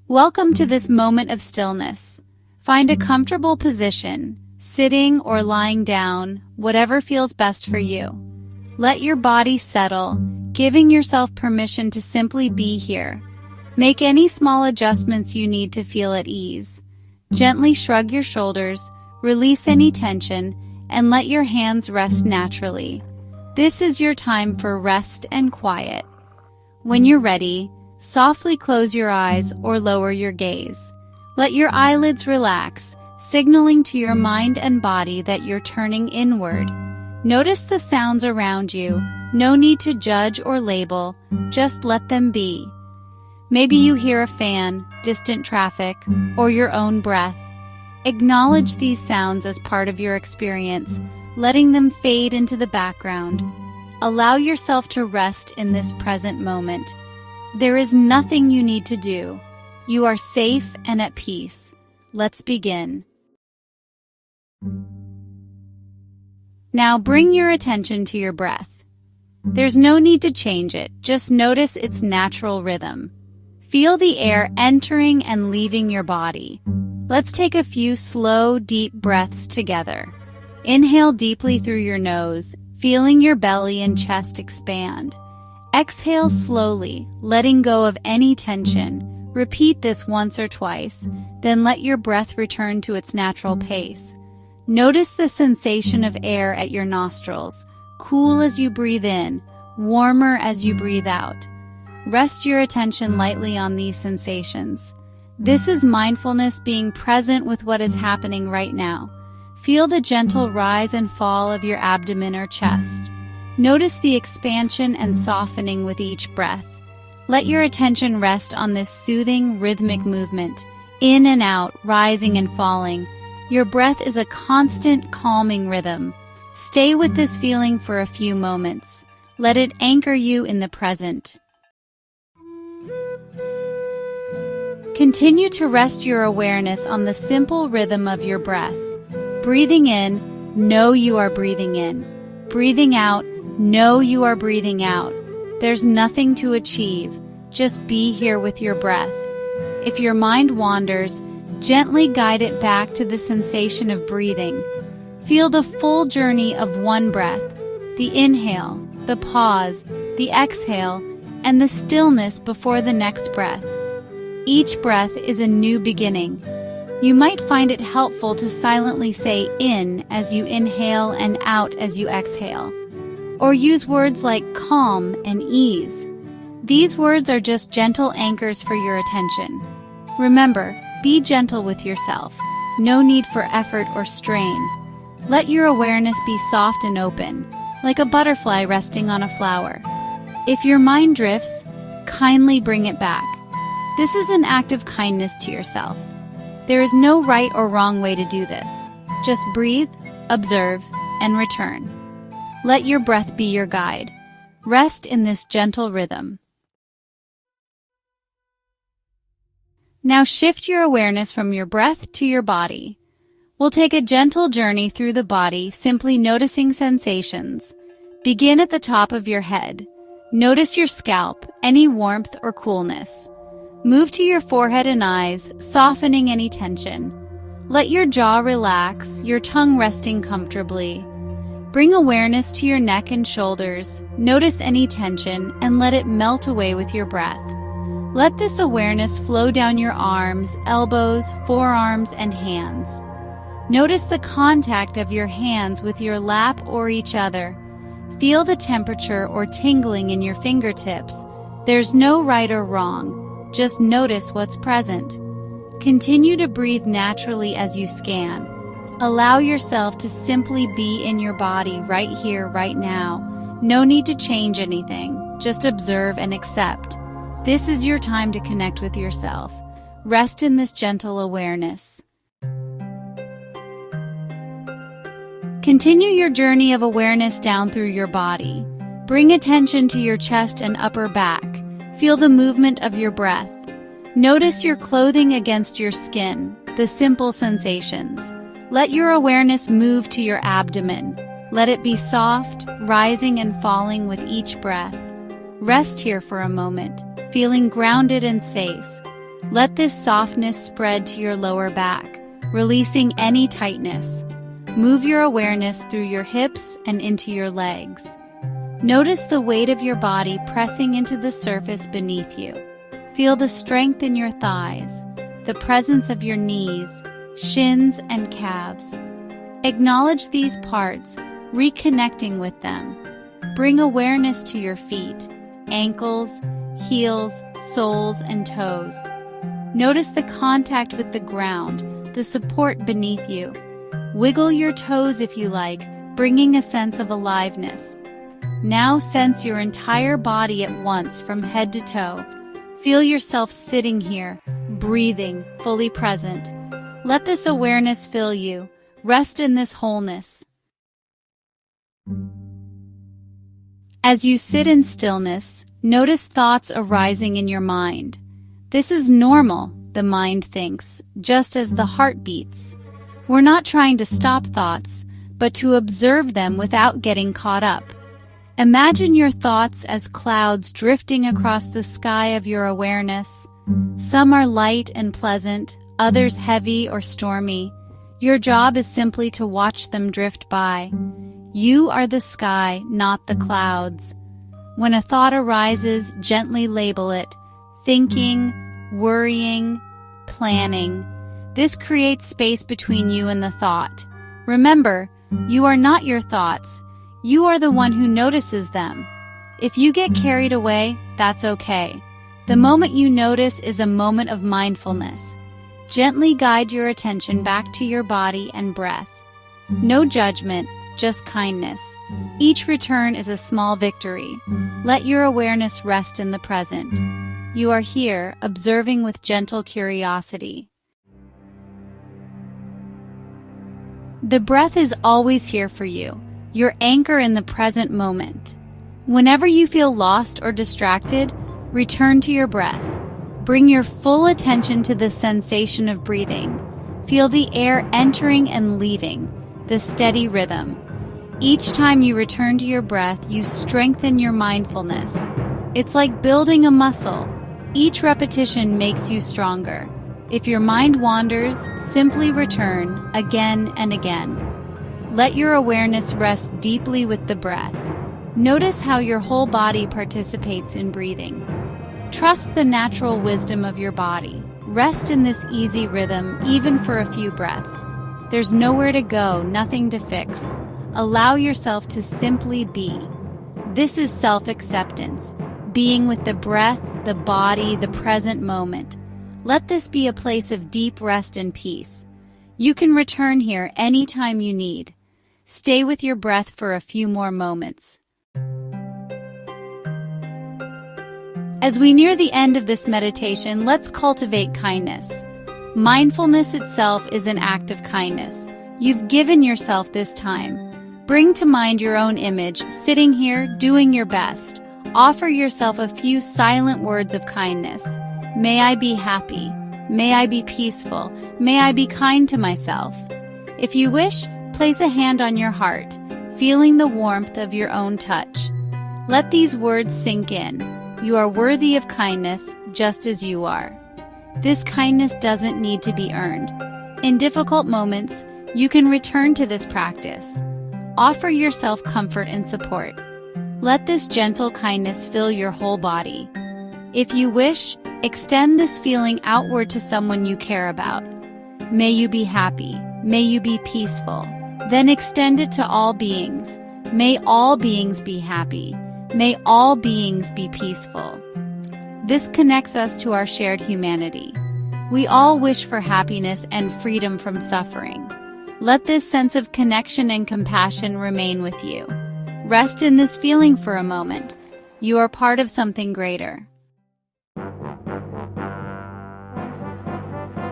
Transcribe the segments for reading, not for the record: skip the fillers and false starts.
Welcome to this moment of stillness. Find a comfortable position, sitting or lying down, whatever feels best for you. Let your body settle, giving yourself permission to simply be here. Make any small adjustments you need to feel at ease. Gently shrug your shoulders, release any tension, and let your hands rest naturally. This is your time for rest and quiet. When you're ready, softly close your eyes or lower your gaze. Let your eyelids relax, signaling to your mind and body that you're turning inward. Notice the sounds around you. No need to judge or label, just let them be. Maybe you hear a fan, distant traffic, or your own breath. Acknowledge these sounds as part of your experience, letting them fade into the background. Allow yourself to rest in this present moment. There is nothing you need to do. You are safe and at peace. Let's begin. Now bring your attention to your breath. There's no need to change it, just notice its natural rhythm. Feel the air entering and leaving your body. Let's take a few slow, deep breaths together. Inhale deeply through your nose, feeling your belly and chest expand. Exhale slowly, letting go of any tension. Repeat this once or twice, then let your breath return to its natural pace. Notice the sensation of air at your nostrils, cool as you breathe in, warmer as you breathe out. Rest your attention lightly on these sensations. This is mindfulness, being present with what is happening right now. Feel the gentle rise and fall of your abdomen or chest. Notice the expansion and softening with each breath. Let your attention rest on this soothing, rhythmic movement, in and out, rising and falling. Your breath is a constant, calming rhythm. Stay with this feeling for a few moments. Let it anchor you in the present. Continue to rest your awareness on the simple rhythm of your breath. Breathing in, know you are breathing in. Breathing out, know you are breathing out. There's nothing to achieve. Just be here with your breath. If your mind wanders, gently guide it back to the sensation of breathing. Feel the full journey of one breath, the inhale, the pause, the exhale, and the stillness before the next breath. Each breath is a new beginning. You might find it helpful to silently say in as you inhale and out as you exhale, or use words like calm and ease. These words are just gentle anchors for your attention. Remember, be gentle with yourself. No need for effort or strain. Let your awareness be soft and open, like a butterfly resting on a flower. If your mind drifts, kindly bring it back. This is an act of kindness to yourself. There is no right or wrong way to do this. Just breathe, observe, and return. Let your breath be your guide. Rest in this gentle rhythm. Now shift your awareness from your breath to your body. We'll take a gentle journey through the body, simply noticing sensations. Begin at the top of your head. Notice your scalp, any warmth or coolness. Move to your forehead and eyes, softening any tension. Let your jaw relax, your tongue resting comfortably. Bring awareness to your neck and shoulders. Notice any tension and let it melt away with your breath. Let this awareness flow down your arms, elbows, forearms, and hands. Notice the contact of your hands with your lap or each other. Feel the temperature or tingling in your fingertips. There's no right or wrong. Just notice what's present. Continue to breathe naturally as you scan. Allow yourself to simply be in your body right here, right now. No need to change anything. Just observe and accept. This is your time to connect with yourself. Rest in this gentle awareness. Continue your journey of awareness down through your body. Bring attention to your chest and upper back. Feel the movement of your breath. Notice your clothing against your skin, the simple sensations. Let your awareness move to your abdomen. Let it be soft, rising and falling with each breath. Rest here for a moment. feeling grounded and safe. Let this softness spread to your lower back, releasing any tightness. Move your awareness through your hips and into your legs. Notice the weight of your body pressing into the surface beneath you. Feel the strength in your thighs, the presence of your knees, shins, and calves. Acknowledge these parts, reconnecting with them. Bring awareness to your feet, ankles, heels, soles, and toes. Notice the contact with the ground, the support beneath you. Wiggle your toes if you like, bringing a sense of aliveness. Now sense your entire body at once from head to toe. Feel yourself sitting here, breathing, fully present. Let this awareness fill you. Rest in this wholeness. As you sit in stillness, notice thoughts arising in your mind. This is normal, the mind thinks, just as the heart beats. We're not trying to stop thoughts, but to observe them without getting caught up. Imagine your thoughts as clouds drifting across the sky of your awareness. Some are light and pleasant, others heavy or stormy. Your job is simply to watch them drift by. You are the sky, not the clouds. When a thought arises, gently label it: thinking, worrying, planning. This creates space between you and the thought. Remember, you are not your thoughts. You are the one who notices them. If you get carried away, that's okay. The moment you notice is a moment of mindfulness. Gently guide your attention back to your body and breath. No judgment, just kindness. Each return is a small victory. Let your awareness rest in the present. You are here, observing with gentle curiosity. The breath is always here for you, your anchor in the present moment. Whenever you feel lost or distracted, return to your breath. Bring your full attention to the sensation of breathing. Feel the air entering and leaving, the steady rhythm. Each time you return to your breath, you strengthen your mindfulness. It's like building a muscle. Each repetition makes you stronger. If your mind wanders, simply return again and again. Let your awareness rest deeply with the breath. Notice how your whole body participates in breathing. Trust the natural wisdom of your body. Rest in this easy rhythm, even for a few breaths. There's nowhere to go, nothing to fix. Allow yourself to simply be. This is self-acceptance, being with the breath, the body, the present moment. Let this be a place of deep rest and peace. You can return here anytime you need. Stay with your breath for a few more moments. As we near the end of this meditation, let's cultivate kindness. Mindfulness itself is an act of kindness. You've given yourself this time. Bring to mind your own image, sitting here, doing your best. Offer yourself a few silent words of kindness. May I be happy. May I be peaceful. May I be kind to myself. If you wish, place a hand on your heart, feeling the warmth of your own touch. Let these words sink in. You are worthy of kindness, just as you are. This kindness doesn't need to be earned. In difficult moments, you can return to this practice. Offer yourself comfort and support. Let this gentle kindness fill your whole body. If you wish, extend this feeling outward to someone you care about. May you be happy. May you be peaceful. Then extend it to all beings. May all beings be happy. May all beings be peaceful. This connects us to our shared humanity. We all wish for happiness and freedom from suffering. Let this sense of connection and compassion remain with you. Rest in this feeling for a moment. You are part of something greater.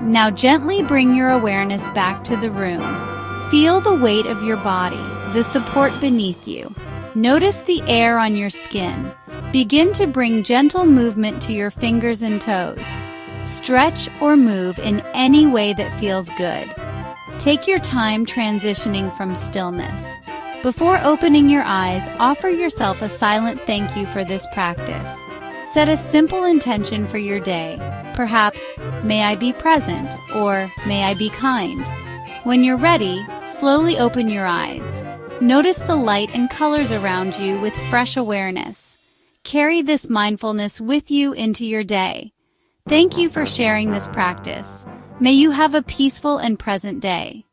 Now gently bring your awareness back to the room. Feel the weight of your body, the support beneath you. Notice the air on your skin. Begin to bring gentle movement to your fingers and toes. Stretch or move in any way that feels good. Take your time transitioning from stillness. Before opening your eyes, offer yourself a silent thank you for this practice. Set a simple intention for your day. Perhaps, may I be present, or may I be kind. When you're ready, slowly open your eyes. Notice the light and colors around you with fresh awareness. Carry this mindfulness with you into your day. Thank you for sharing this practice. May you have a peaceful and present day.